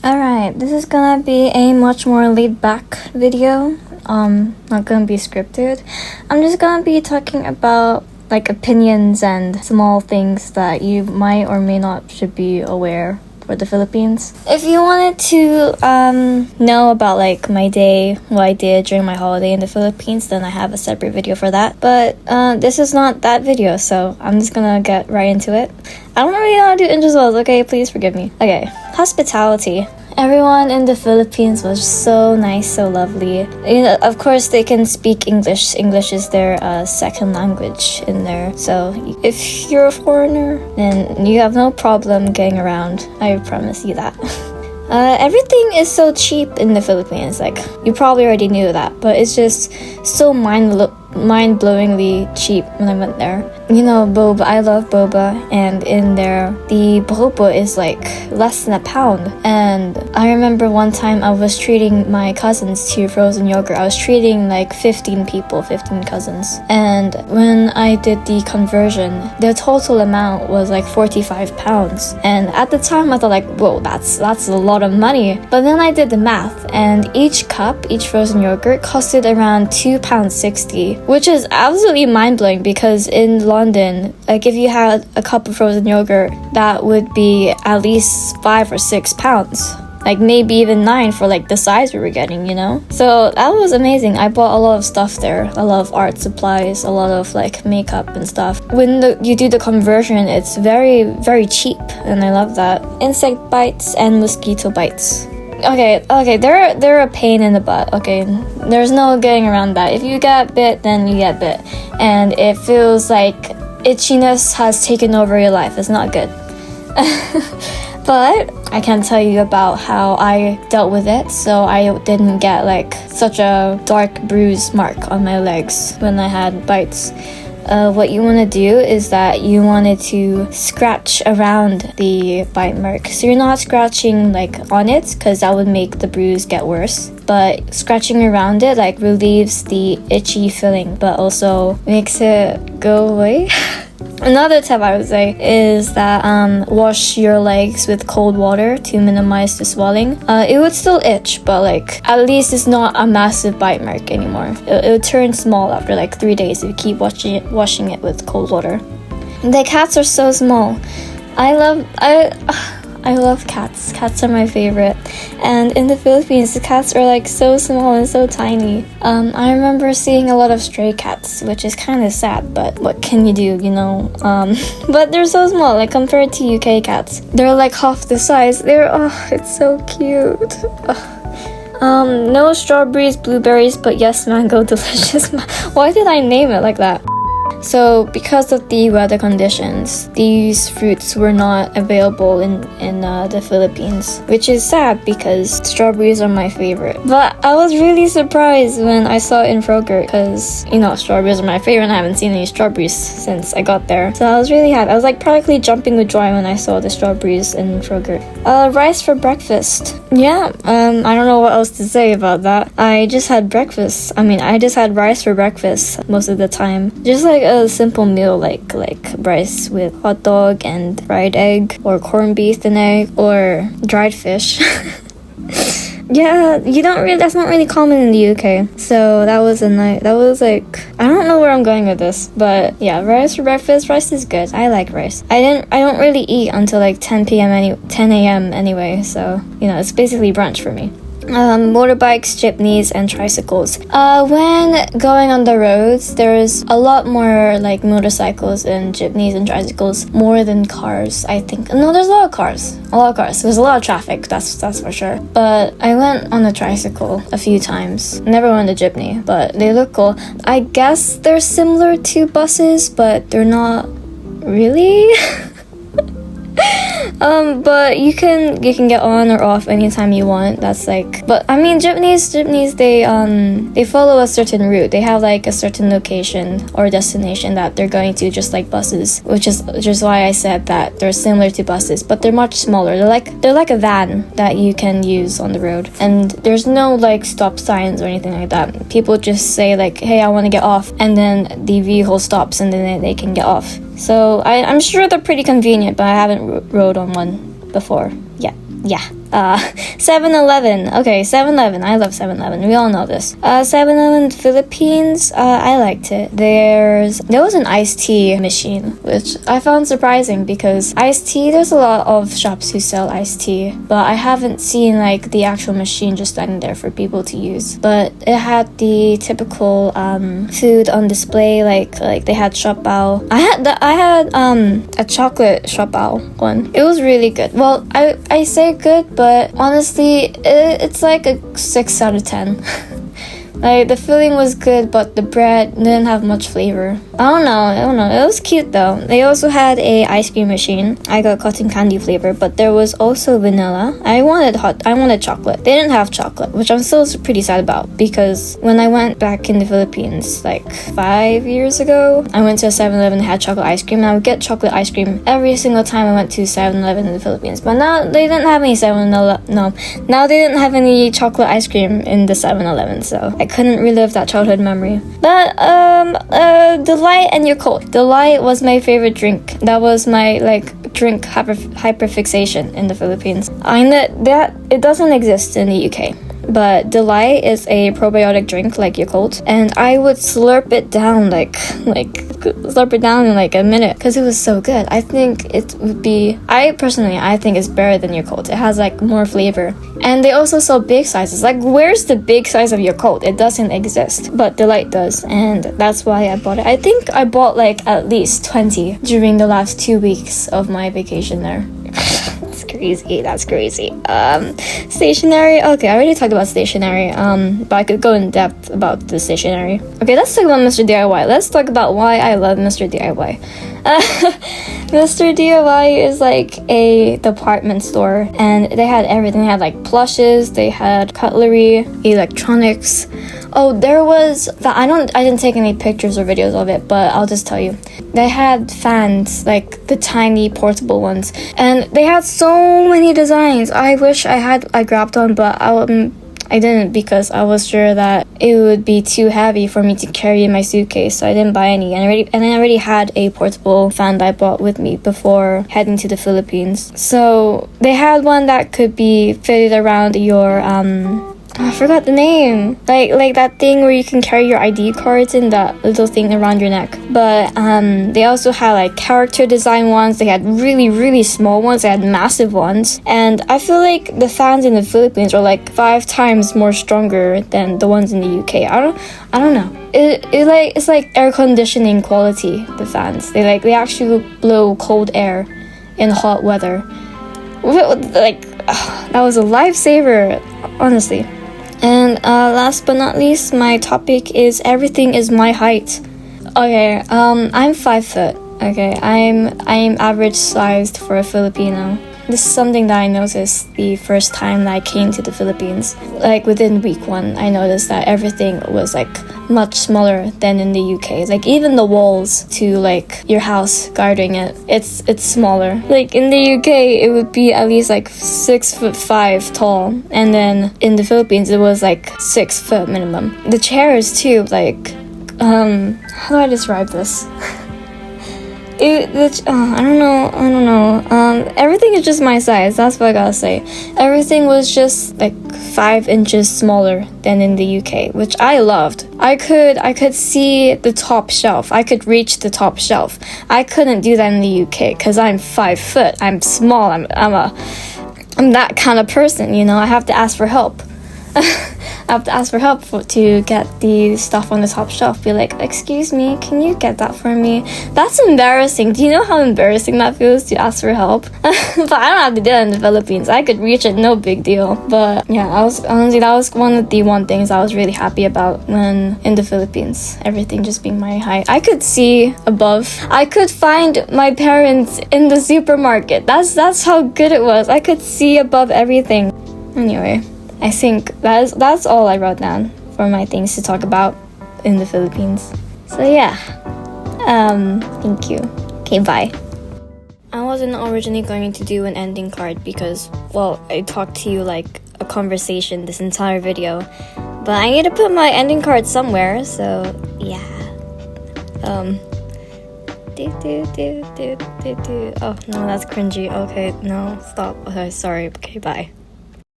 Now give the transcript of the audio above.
Alright, this is gonna be a much more laid back video. Not gonna be scripted. I'm just gonna be talking about like opinions and small things that you might or may not should be aware for the Philippines. If you wanted to know about like my day, what I did during my holiday in the Philippines, then I have a separate video for that. But this is not that video, so I'm just gonna get right into it. I don't really know how to do intros well, okay? Please forgive me. Okay, hospitality. Everyone in the Philippines was so nice, so lovely. You know, of course, they can speak English. English is their second language in there. So if you're a foreigner, then you have no problem getting around. I promise you that. Everything is so cheap in the Philippines. Like, you probably already knew that, but it's just so mind-blowingly cheap when I went there. You know, boba. I love boba, and in there, the boba is like less than £1. And I remember one time I was treating my cousins to frozen yogurt. I was treating like 15 cousins. And when I did the conversion, the total amount was like £45. And at the time, I thought like, whoa, that's a lot of money. But then I did the math, and each frozen yogurt costed around £2.60, which is absolutely mind-blowing because in London, like if you had a cup of frozen yogurt, that would be at least £5 or £6, like maybe even 9 for like the size we were getting, you know. So that was amazing. I bought a lot of stuff there, a lot of art supplies, a lot of like makeup and stuff. When you do the conversion, it's very, very cheap, and I love that. Insect bites and mosquito bites. Okay, they're a pain in the butt, okay? There's no getting around that. If you get bit, then you get bit. And it feels like itchiness has taken over your life. It's not good. But I can tell you about how I dealt with it, so I didn't get like such a dark bruise mark on my legs when I had bites. What you want to do is that you wanted to scratch around the bite mark. So you're not scratching like on it, because that would make the bruise get worse. But scratching around it like relieves the itchy feeling, but also makes it go away. Another tip I would say is that wash your legs with cold water to minimize the swelling. It would still itch, but like at least it's not a massive bite mark anymore. It'll turn small after like 3 days if you keep washing it with cold water. The cats are so small. I love cats. Cats are my favorite. And in the Philippines, the cats are like so small and so tiny. I remember seeing a lot of stray cats, which is kind of sad, but what can you do, you know? But they're so small, like compared to UK cats. They're like half the size. It's so cute. No strawberries, blueberries, but yes, mango delicious. Why did I name it like that? So because of the weather conditions, these fruits were not available in the Philippines, which is sad because strawberries are my favorite. But I was really surprised when I saw it in Kroger because, you know, strawberries are my favorite and I haven't seen any strawberries since I got there. So I was really happy. I was like practically jumping with joy when I saw the strawberries in Kroger. Rice for breakfast. Yeah, I don't know what else to say about that. I just had breakfast. I just had rice for breakfast most of the time. Just like a simple meal like rice with hot dog and fried egg, or corned beef and egg, or dried fish. Yeah, that's not really common in the UK. So that was like, I don't know where I'm going with this, but yeah, rice for breakfast. Rice is good. I like rice. I don't really eat until like 10 a.m. anyway, so you know, it's basically brunch for me. Motorbikes, jeepneys, and tricycles. When going on the roads, there's a lot more like motorcycles and jeepneys and tricycles more than cars, I think. No, there's a lot of cars. There's a lot of traffic, that's for sure. But I went on a tricycle a few times. Never on a jeepney, but they look cool. I guess they're similar to buses, but they're not really. But you can get on or off anytime you want. That's like, but I mean, jeepneys, they follow a certain route. They have like a certain location or destination that they're going to, just like buses, which is why I said that they're similar to buses, but they're much smaller. They're like a van that you can use on the road, and there's no like stop signs or anything like that. People just say like, hey, I want to get off, and then the vehicle stops and then they can get off. So I'm sure they're pretty convenient, but I haven't rode on one before. Yeah. 7-Eleven. Okay, 7-Eleven. I love 7-Eleven. We all know this. 7-Eleven Philippines. I liked it. There was an iced tea machine, which I found surprising because iced tea, there's a lot of shops who sell iced tea, but I haven't seen like the actual machine just standing there for people to use. But it had the typical food on display, like they had shopbao. I had a chocolate shopbao one. It was really good. Well, I say good, but honestly, it's like a 6 out of 10. Like, the filling was good, but the bread didn't have much flavor. I don't know. It was cute, though. They also had a ice cream machine. I got cotton candy flavor, but there was also vanilla. I wanted chocolate. They didn't have chocolate, which I'm still pretty sad about, because when I went back in the Philippines, like 5 years ago, I went to a 7-Eleven and had chocolate ice cream, and I would get chocolate ice cream every single time I went to 7-Eleven in the Philippines. But now they didn't have any now they didn't have any chocolate ice cream in the 7-Eleven, so I couldn't relive that childhood memory. But Delight and Yakult. Delight was my favorite drink. That was my drink hyperfixation in the Philippines. I know that it doesn't exist in the UK. But Delight is a probiotic drink like Yakult, and I would slurp it down in like a minute because it was so good. I think it would be, I think it's better than Yakult. It has like more flavor. And they also sell big sizes. Like, where's the big size of Yakult? It doesn't exist, but Delight does, and that's why I bought it. I think I bought like at least 20 during the last 2 weeks of my vacation there. That's crazy. Stationery. Okay, I already talked about stationery. But I could go in depth about the stationery. Okay, let's talk about Mr. DIY. Let's talk about why I love Mr. DIY. Mr. DIY is like a department store, and they had everything. They had like plushes, they had cutlery, electronics. Oh, there was that. I didn't take any pictures or videos of it, but I'll just tell you. They had fans, like the tiny portable ones, and they had so many designs. I wish I grabbed one, but I didn't, because I was sure that it would be too heavy for me to carry in my suitcase, so I didn't buy any. And I already had a portable fan that I brought with me before heading to the Philippines. So they had one that could be fitted around your I forgot the name. Like that thing where you can carry your ID cards in, that little thing around your neck. But they also had like character design ones. They had really, really small ones. They had massive ones. And I feel like the fans in the Philippines are like 5 times more stronger than the ones in the UK. I don't know. It's like air conditioning quality, the fans. They actually blow cold air in hot weather. That was a lifesaver, honestly. And last but not least, my topic is everything is my height. Okay, I'm 5 foot. Okay, I'm average sized for a Filipino. This is something that I noticed the first time that I came to the Philippines. Like within week 1, I noticed that everything was like much smaller than in the UK. Like even the walls to like your house guarding it's smaller. Like in the UK, it would be at least like 6'5" tall, and then in the Philippines, it was like 6 foot minimum. The chairs too, like how do I describe this? I don't know. Everything is just my size. That's what I gotta say. Everything was just like 5 inches smaller than in the UK, which I loved. I could see the top shelf. I could reach the top shelf. I couldn't do that in the UK because I'm 5 foot. I'm small. I'm that kind of person. You know, I have to ask for help. I have to ask for help to get the stuff on the top shelf. Be like, excuse me, can you get that for me? That's embarrassing. Do you know how embarrassing that feels to ask for help? But I don't have to do that in the Philippines. I could reach it, no big deal. But yeah, that was one of the things I was really happy about when in the Philippines. Everything just being my height. I could see above. I could find my parents in the supermarket. That's how good it was. I could see above everything. Anyway, I think that's all I wrote down for my things to talk about in the Philippines. So yeah, thank you. Okay, bye. I wasn't originally going to do an ending card because, well, I talked to you like a conversation this entire video, but I need to put my ending card somewhere, so yeah. Oh no, that's cringy. Okay, no, stop. Okay, sorry. Okay, bye.